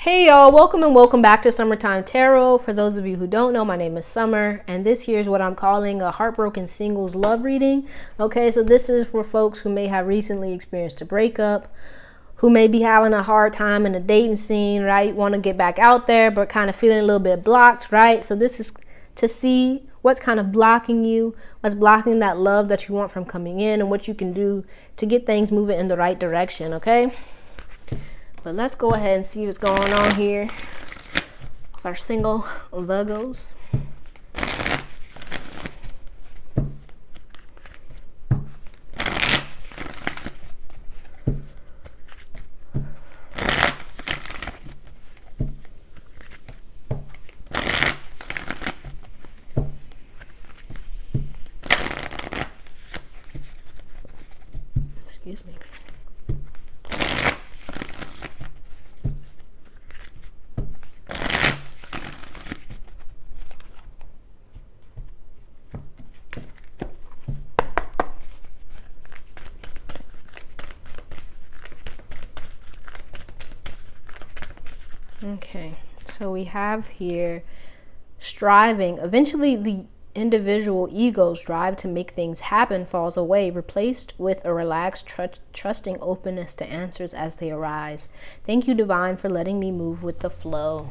Hey y'all, welcome and welcome back to Summertime Tarot. For those of you who don't know, my name is Summer, and this here is what I'm calling a heartbroken singles love reading. Okay, so this is for folks who may have recently experienced a breakup, who may be having a hard time in a dating scene, right? Want to get back out there, but kind of feeling a little bit blocked, right? So this is to see what's kind of blocking you, what's blocking that love that you want from coming in, and what you can do to get things moving in the right direction, okay? But let's go ahead and see what's going on here with our single Virgos. Excuse me. Okay, so we have here striving. Eventually, the individual ego's drive to make things happen falls away, replaced with a relaxed, trusting openness to answers as they arise. Thank you, Divine, for letting me move with the flow.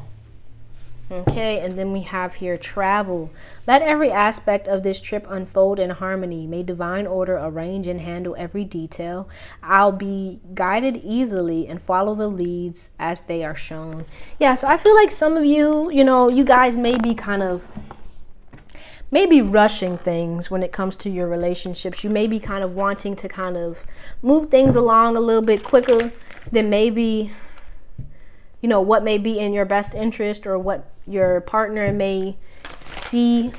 Okay, and then we have here travel. Let every aspect of this trip unfold in harmony. May divine order arrange and handle every detail. I'll be guided easily and follow the leads as they are shown. Yeah, so I feel like some of you, you guys may be maybe rushing things when it comes to your relationships. You may be kind of wanting to kind of move things along a little bit quicker than maybe what may be in your best interest or what your partner may see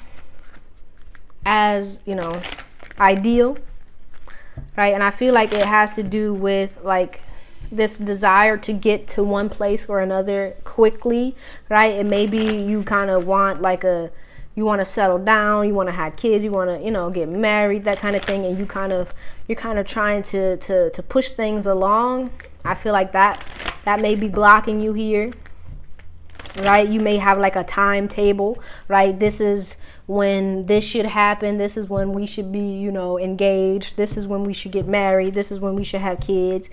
as, ideal, right? And I feel like it has to do with like this desire to get to one place or another quickly, right? It may be you kind of want you want to settle down, you want to have kids, you want to, get married, that kind of thing. And you're kind of trying to push things along. I feel like that may be blocking you here, right? You may have like a timetable, right? This is when this should happen. This is when we should be, engaged. This is when we should get married. This is when we should have kids,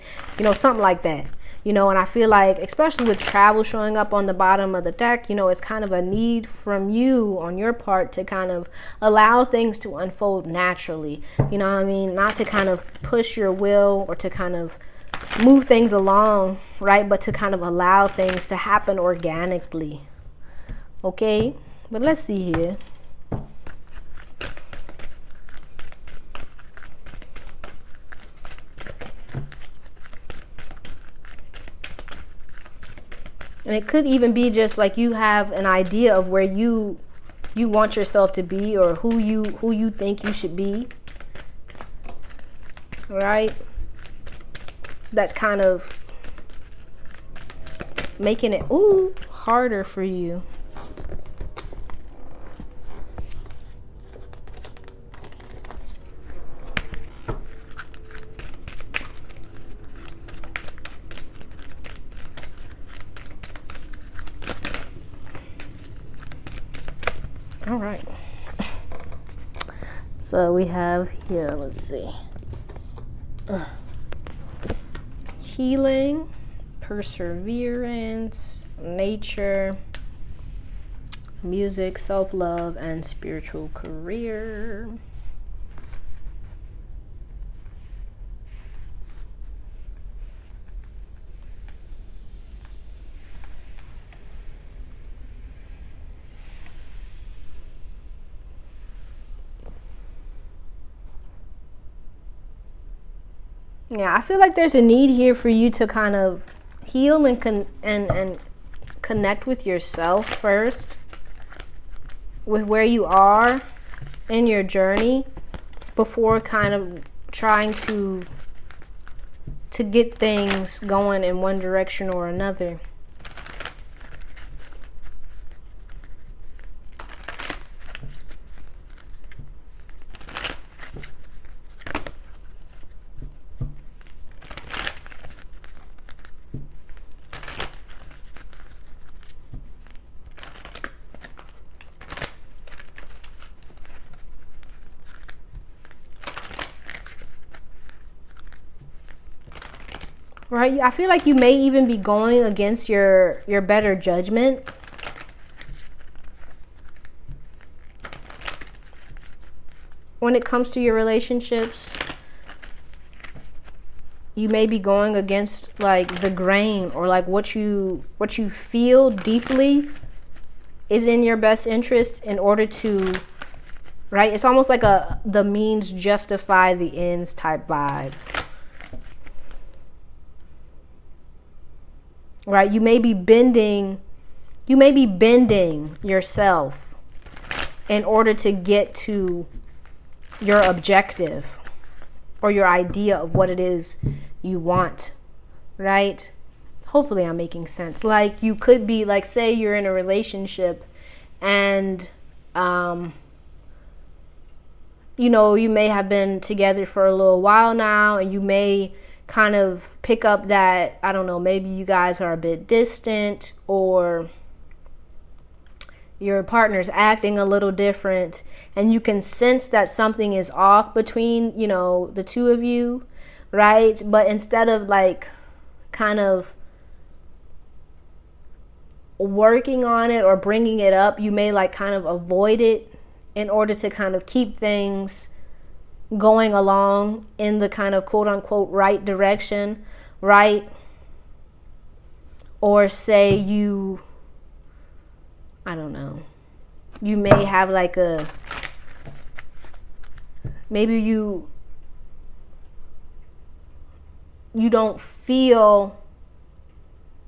something like that. And I feel like, especially with travel showing up on the bottom of the deck, it's kind of a need from you on your part to kind of allow things to unfold naturally. You know what I mean? Not to kind of push your will or to kind of move things along, right? But to kind of allow things to happen organically. Okay? But let's see here. And it could even be just like you have an idea of where you want yourself to be or who you think you should be. Right? That's kind of making it harder for you. All right. So we have here, let's see. Healing, perseverance, nature, music, self-love, and spiritual career. Yeah, I feel like there's a need here for you to kind of heal and connect with yourself first, with where you are in your journey, before kind of trying to get things going in one direction or another. right? I feel like you may even be going against your better judgment. When it comes to your relationships, you may be going against like the grain, or like what you feel deeply is in your best interest in order to, right? It's almost like the means justify the ends type vibe. Right? You may be bending yourself in order to get to your objective or your idea of what it is you want, right? Hopefully I'm making sense. Like, you could be like, say you're in a relationship and you know, you may have been together for a little while now, and you may kind of pick up that, I don't know, maybe you guys are a bit distant, or your partner's acting a little different, and you can sense that something is off between, you know, the two of you, right? But instead of like kind of working on it or bringing it up, you may like kind of avoid it in order to kind of keep things going along in the kind of quote unquote right direction, right? Or say you, I don't know, you may have like maybe you don't feel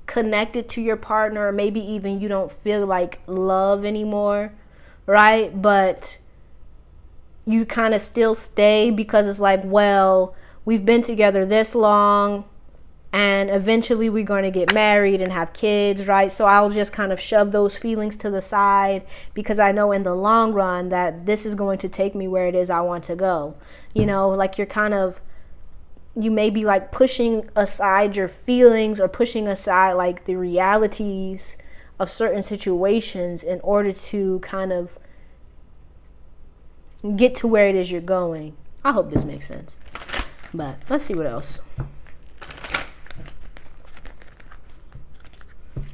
connected to your partner, or maybe even you don't feel like love anymore, right? But you kind of still stay because it's like, well, we've been together this long and eventually we're going to get married and have kids, right? So I'll just kind of shove those feelings to the side because I know in the long run that this is going to take me where it is I want to go. You know, like you may be like pushing aside your feelings, or pushing aside like the realities of certain situations in order to kind of get to where it is you're going. I hope this makes sense. But let's see what else.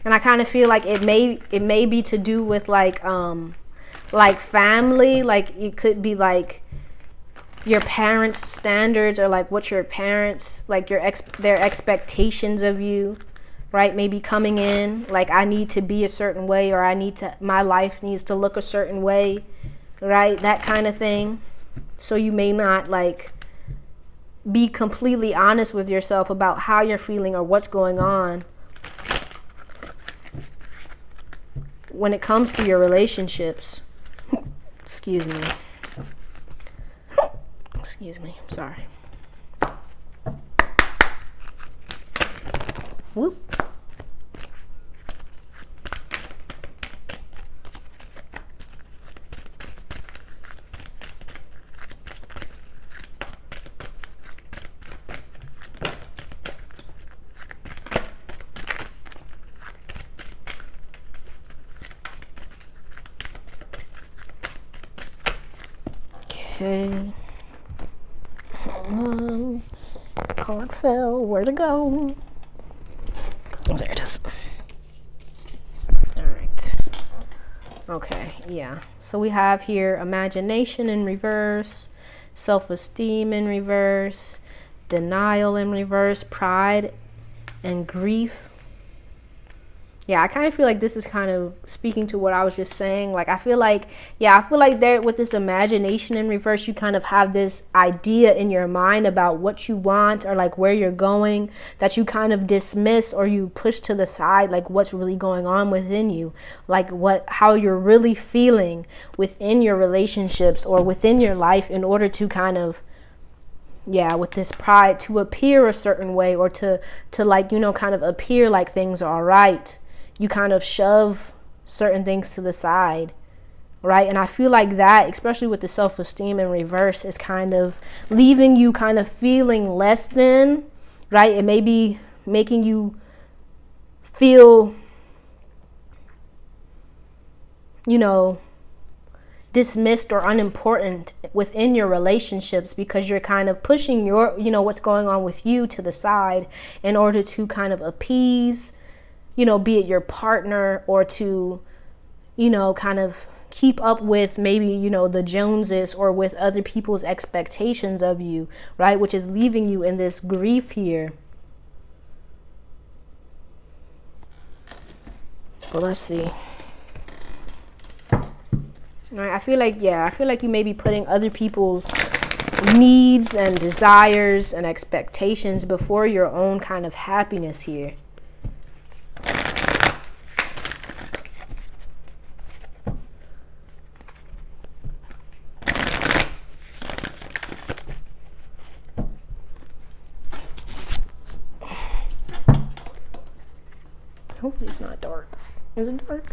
And I kind of feel like it may be to do with like family. Like, it could be like your parents' standards, or like what your parents, like their expectations of you, right? Maybe coming in like, I need to be a certain way, or my life needs to look a certain way, right? That kind of thing. So you may not like be completely honest with yourself about how you're feeling or what's going on when it comes to your relationships. Excuse me, sorry. Whoop. Okay. Card fell. Where to go? Oh, there it is. All right. Okay, yeah. So we have here imagination in reverse, self-esteem in reverse, denial in reverse, pride and grief. Yeah, I kind of feel like this is kind of speaking to what I was just saying. Like, I feel like there with this imagination in reverse, you kind of have this idea in your mind about what you want, or like where you're going, that you kind of dismiss or you push to the side, like what's really going on within you, like how you're really feeling within your relationships or within your life, in order to kind of, yeah, with this pride, to appear a certain way, or to like, you know, kind of appear like things are all right. You kind of shove certain things to the side, right? And I feel like that, especially with the self-esteem in reverse, is kind of leaving you kind of feeling less than, right? It may be making you feel, you know, dismissed or unimportant within your relationships, because you're kind of pushing your, what's going on with you to the side in order to kind of appease, be it your partner, or to, kind of keep up with maybe, the Joneses, or with other people's expectations of you, right? Which is leaving you in this grief here. But let's see. All right, I feel like you may be putting other people's needs and desires and expectations before your own kind of happiness here. Hopefully it's not dark. Is it dark?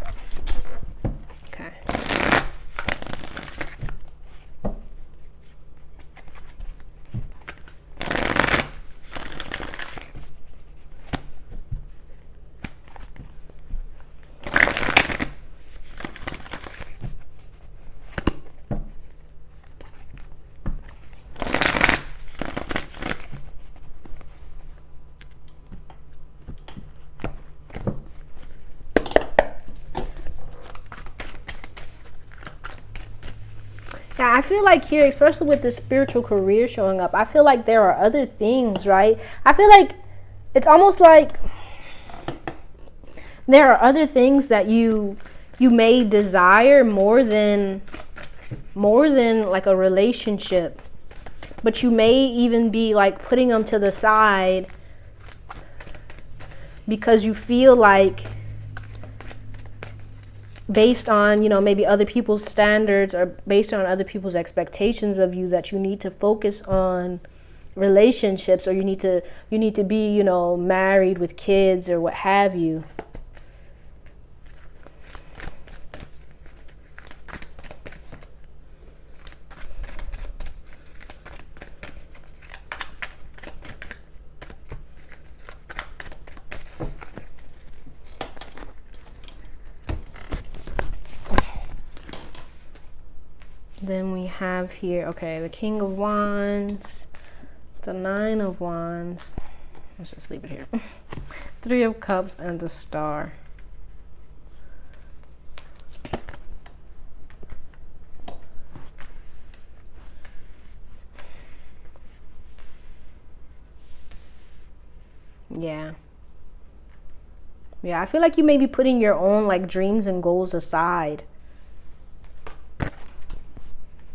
Okay. Yeah, I feel like here, especially with the spiritual career showing up, I feel like there are other things, right? I feel like it's almost like there are other things that you may desire more than like a relationship, but you may even be like putting them to the side because you feel like, based on, maybe other people's standards, or based on other people's expectations of you, that you need to focus on relationships, or you need to be, married with kids or what have you. Then we have here, okay, the King of Wands, the Nine of Wands. Let's just leave it here. Three of Cups and the Star. Yeah. Yeah, I feel like you may be putting your own like dreams and goals aside.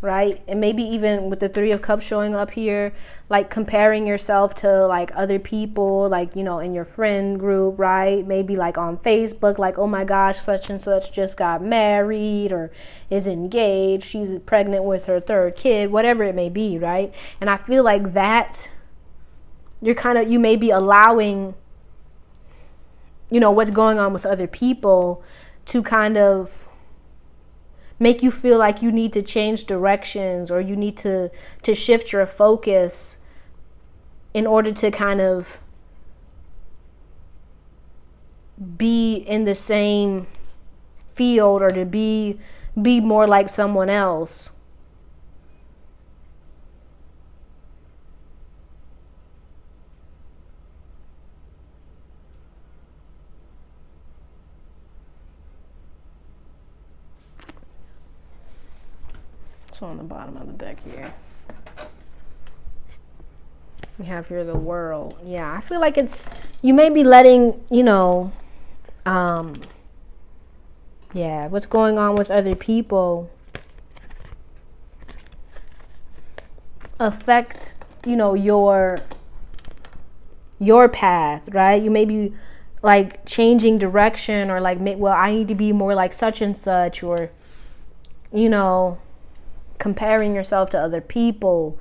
Right? And maybe even with the Three of Cups showing up here, like comparing yourself to like other people, like, in your friend group, right? Maybe like on Facebook, like, oh my gosh, such and such just got married or is engaged. She's pregnant with her third kid, whatever it may be, right? And I feel like that you may be allowing, what's going on with other people to kind of make you feel like you need to change directions, or you need to shift your focus in order to kind of be in the same field, or to be more like someone else. On the bottom of the deck here, we have here the World. Yeah, I feel like you may be letting, what's going on with other people affect, your path, right? You may be like changing direction, or like, well, I need to be more like such and such, or, comparing yourself to other people,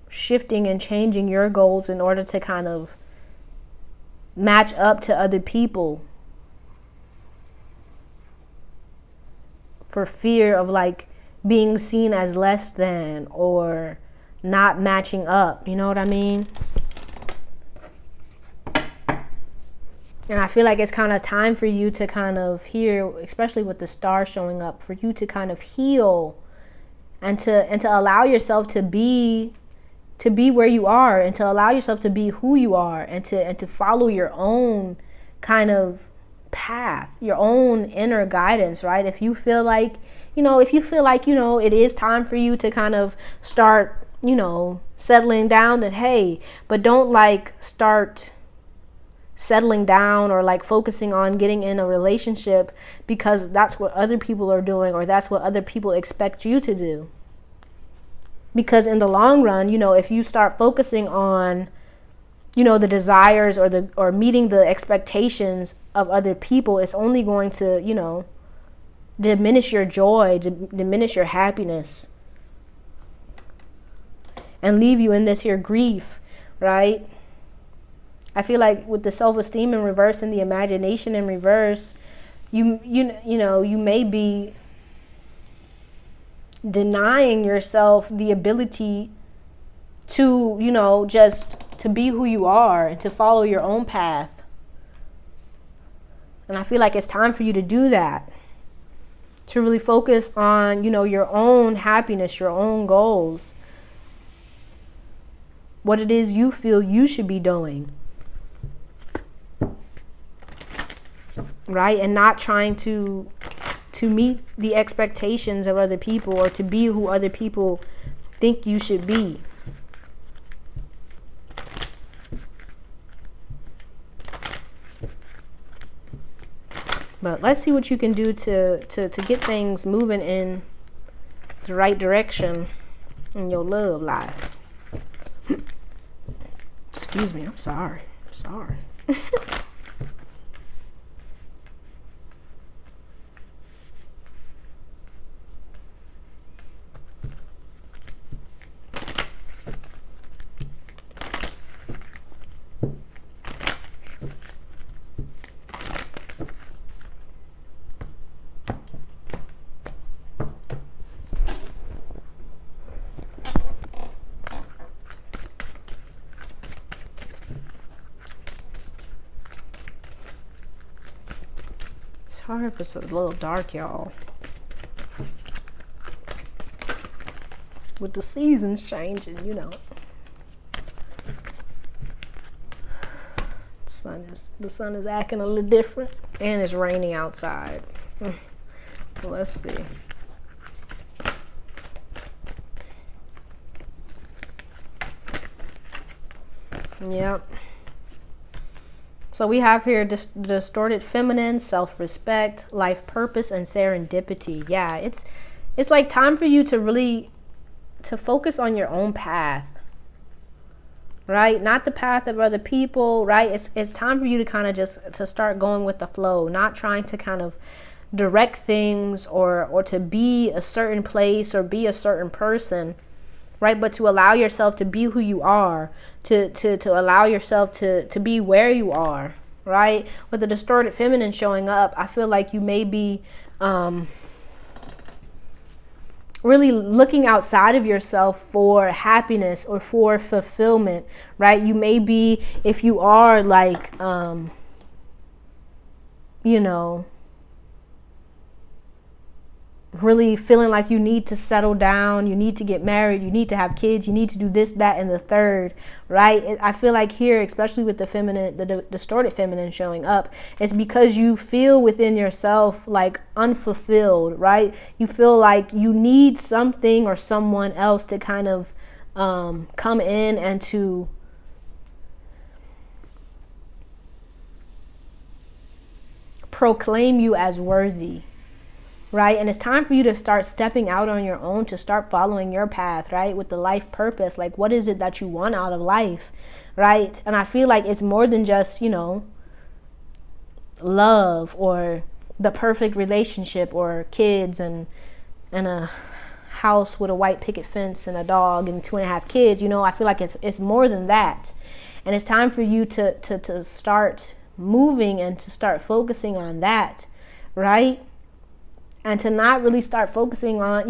shifting and changing your goals in order to kind of match up to other people, for fear of like being seen as less than, or not matching up. You know what I mean? And I feel like it's kind of time for you to kind of hear, especially with the stars showing up, for you to kind of heal and to allow yourself to be where you are, and to allow yourself to be who you are, and to follow your own kind of path, your own inner guidance, right? If you feel like, it is time for you to kind of start, settling down, then hey, but don't like start settling down or like focusing on getting in a relationship because that's what other people are doing or that's what other people expect you to do. Because in the long run, if you start focusing on, the desires or meeting the expectations of other people, it's only going to, diminish your joy, diminish your happiness, and leave you in this here grief, right? I feel like with the self-esteem in reverse and the imagination in reverse, you may be denying yourself the ability to, just to be who you are and to follow your own path. And I feel like it's time for you to do that, to really focus on, your own happiness, your own goals, what it is you feel you should be doing. Right? And not trying to meet the expectations of other people or to be who other people think you should be. But let's see what you can do to get things moving in the right direction in your love life. Excuse me, I'm sorry. Sorry if it's a little dark, y'all. With the seasons changing, the sun is acting a little different, and it's raining outside. Let's see. Yep. So we have here distorted feminine, self-respect, life purpose, and serendipity. Yeah, it's like time for you to really to focus on your own path, right? Not the path of other people, right? It's time for you to kind of just to start going with the flow, not trying to kind of direct things or to be a certain place or be a certain person, right? But to allow yourself to be who you are, to allow yourself to be where you are, right? With the distorted feminine showing up, I feel like you may be really looking outside of yourself for happiness or for fulfillment, right? You may be, if you are like, really feeling like you need to settle down, you need to get married, you need to have kids, you need to do this, that, and the third, right? I feel like here, especially with the feminine, the distorted feminine showing up, it's because you feel within yourself like unfulfilled, right? You feel like you need something or someone else to kind of come in and to proclaim you as worthy. Right? And it's time for you to start stepping out on your own, to start following your path, right? With the life purpose. Like, what is it that you want out of life, right? And I feel like it's more than just, love or the perfect relationship or kids and a house with a white picket fence and a dog and 2.5 kids. I feel like it's more than that. And it's time for you to start moving and to start focusing on that, right? And to not really start focusing on,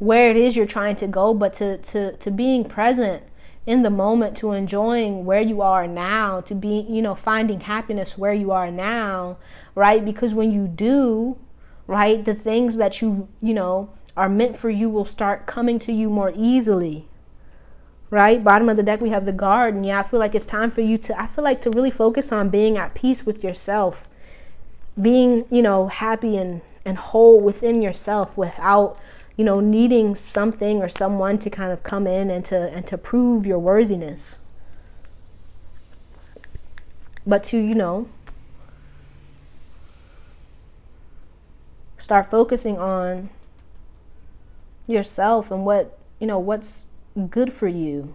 where it is you're trying to go, but to being present in the moment, to enjoying where you are now, to be, you know, finding happiness where you are now, right? Because when you do, right, the things that you know, are meant for you will start coming to you more easily, right? Bottom of the deck, we have the Garden. Yeah, I feel like it's time for you to, I feel like, to really focus on being at peace with yourself, being, you know, happy and whole within yourself without, you know, needing something or someone to kind of come in and to prove your worthiness. But to, you know, start focusing on yourself and what, you know, what's good for you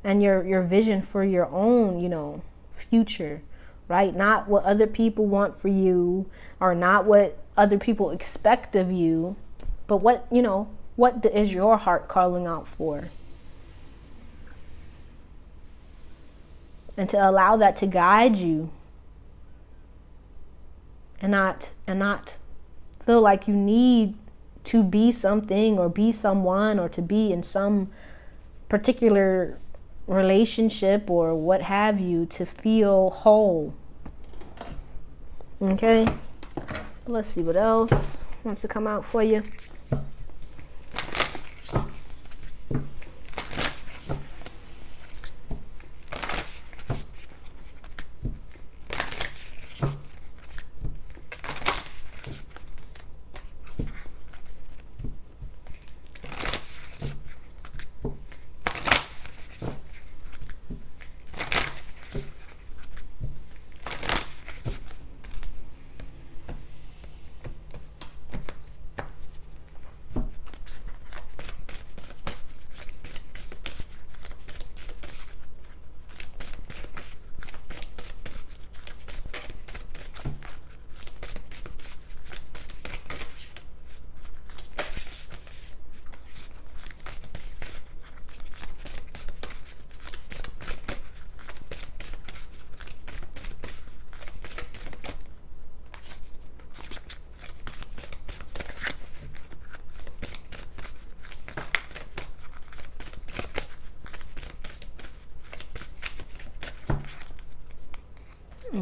and your vision for your own, you know, future, right? Not what other people want for you, or not what other people expect of you, but what, you know, what is your heart calling out for? And to allow that to guide you, and not feel like you need to be something or be someone or to be in some particular relationship or what have you to feel whole. Okay, let's see what else wants to come out for you.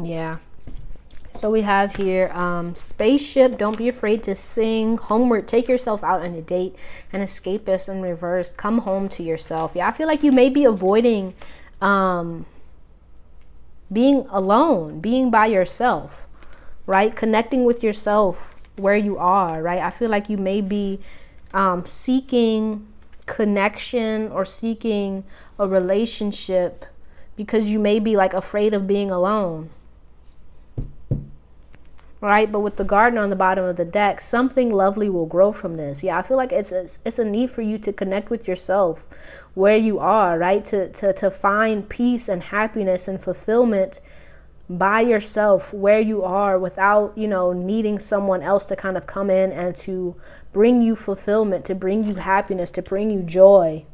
Yeah. So we have here spaceship, don't be afraid to sing, homeward, take yourself out on a date, and escapist in reverse, come home to yourself. Yeah, I feel like you may be avoiding being alone, being by yourself, right? Connecting with yourself where you are, right? I feel like you may be seeking connection or seeking a relationship because you may be like afraid of being alone. Right, but with the Garden on the bottom of the deck, something lovely will grow from this. Yeah, I feel like it's a need for you to connect with yourself where you are, right? To find peace and happiness and fulfillment by yourself where you are without, you know, needing someone else to kind of come in and to bring you fulfillment, to bring you happiness, to bring you joy.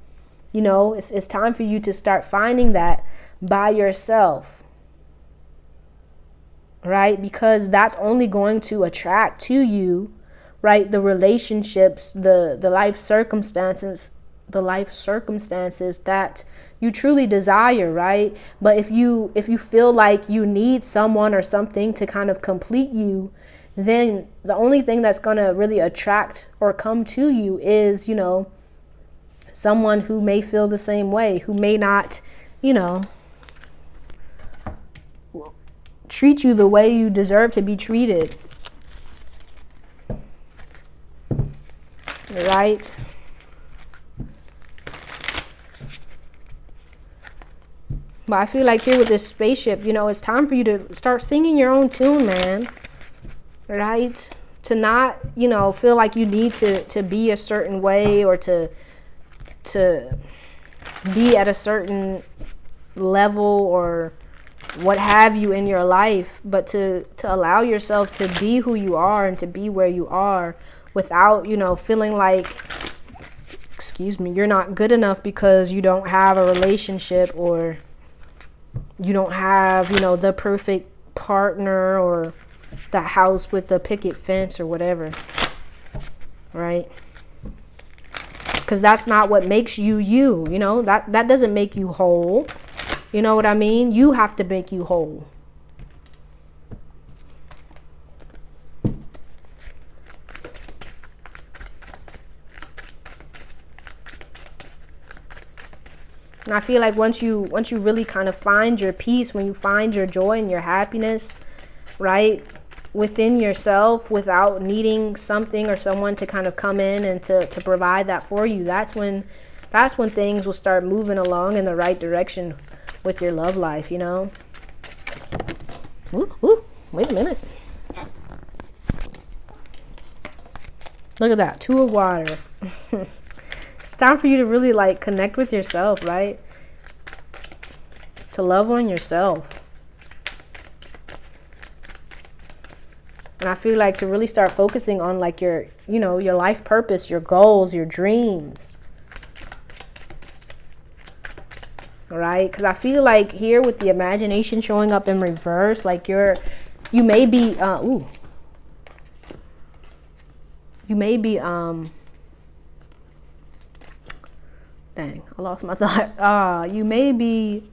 You know, it's time for you to start finding that by yourself. Right? Because that's only going to attract to you, right, the relationships, the life circumstances that you truly desire, right? But if you feel like you need someone or something to kind of complete you, then the only thing that's going to really attract or come to you is, you know, someone who may feel the same way, who may not, you know, treat you the way you deserve to be treated. Right? But I feel like here with this spaceship, you know, it's time for you to start singing your own tune, man. Right? To not, you know, feel like you need to be a certain way or to be at a certain level or what have you in your life, but to allow yourself to be who you are and to be where you are without, you know, feeling like, excuse me, you're not good enough because you don't have a relationship or you don't have, you know, the perfect partner or the house with the picket fence or whatever, right? because that's not what makes you you. You know, that doesn't make you whole. You know what I mean? You have to make you whole. And I feel like once you really kind of find your peace, when you find your joy and your happiness, right, within yourself, without needing something or someone to kind of come in and to provide that for you, that's when things will start moving along in the right direction with your love life, you know. Ooh, wait a minute. Look at that, 2 of water. It's time for you to really like connect with yourself, right? To love on yourself. And I feel like to really start focusing on like your, you know, your life purpose, your goals, your dreams. All right? Because I feel like here with the imagination showing up in reverse, like you may be, dang, I lost my thought. You may be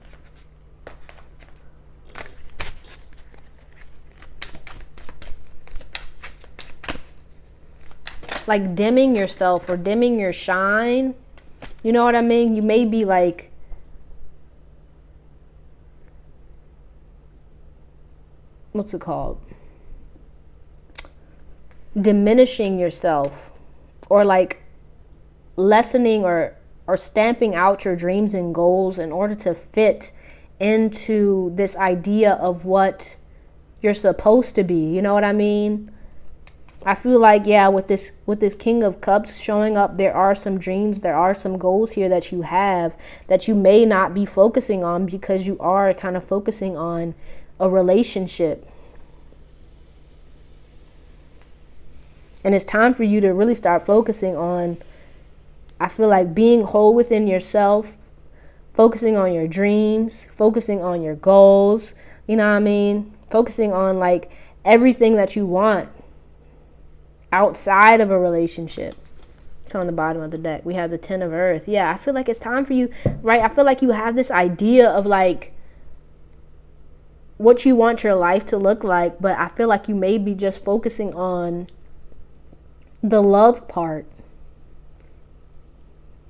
like dimming yourself or dimming your shine. You know what I mean? You may be like what's it called? Diminishing yourself, or like lessening or stamping out your dreams and goals in order to fit into this idea of what you're supposed to be. You know what I mean? I feel like, yeah, with this King of Cups showing up, there are some dreams, there are some goals here that you have that you may not be focusing on because you are kind of focusing on a relationship. And it's time for you to really start focusing on, I feel like, being whole within yourself, focusing on your dreams, focusing on your goals, you know what I mean? Focusing on like everything that you want outside of a relationship. It's on the bottom of the deck. We have the 10 of Earth. Yeah, I feel like it's time for you, right? I feel like you have this idea of like what you want your life to look like, but I feel like you may be just focusing on the love part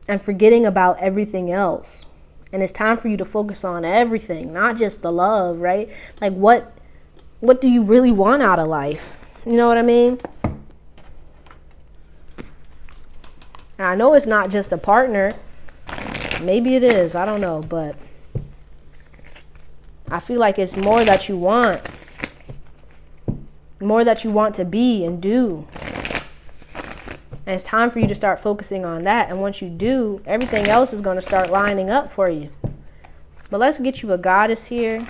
and forgetting about everything else. And it's time for you to focus on everything, not just the love, right? Like what do you really want out of life? You know what I mean? And I know it's not just a partner. Maybe it is, I don't know, but I feel like it's more that you want. More that you want to be and do. And it's time for you to start focusing on that. And once you do, everything else is going to start lining up for you. But let's get you a goddess here.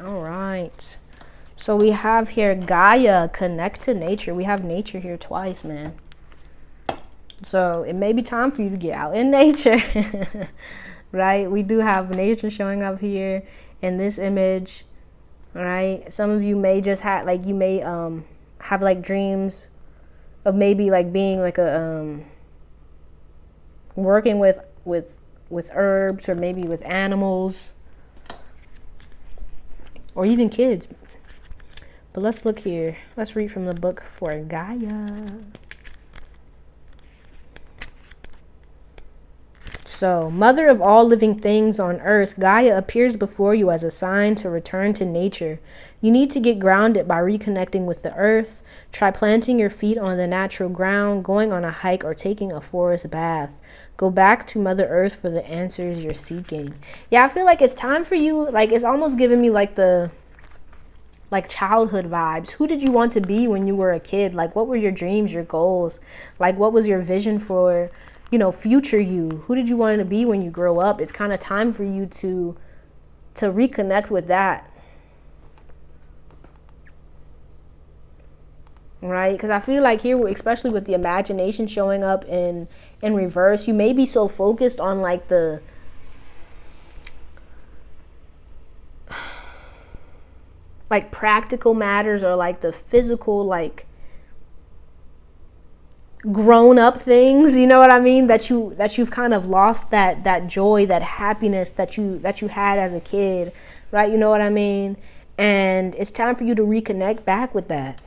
All right. So we have here Gaia, connect to nature. We have nature here twice, man. So it may be time for you to get out in nature, right? We do have nature showing up here in this image, right? Some of you may just have, like, you may have like dreams of maybe like being like a working with herbs, or maybe with animals, or even kids. But let's look here. Let's read from the book for Gaia. So, mother of all living things on earth, Gaia appears before you as a sign to return to nature. You need to get grounded by reconnecting with the earth. Try planting your feet on the natural ground, going on a hike, or taking a forest bath. Go back to Mother Earth for the answers you're seeking. Yeah, I feel like it's time for you. Like, it's almost giving me like the childhood vibes. Who did you want to be when you were a kid? Like, what were your dreams, your goals? Like, what was your vision for, you know, future you? Who did you want to be when you grow up? It's kind of time for you to reconnect with that. right? Because I feel like here, especially with the imagination showing up in reverse, you may be so focused on like the like practical matters, or like the physical, like grown up things, you know what I mean, that you've kind of lost that joy, that happiness that you had as a kid, right? You know what I mean? And it's time for you to reconnect back with that.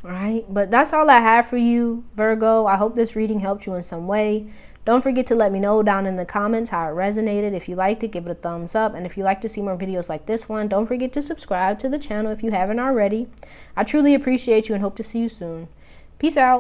Right? But that's all I have for you, Virgo. I hope this reading helped you in some way. Don't forget to let me know down in the comments how it resonated. If you liked it, give it a thumbs up. And if you'd like to see more videos like this one, don't forget to subscribe to the channel if you haven't already. I truly appreciate you and hope to see you soon. Peace out.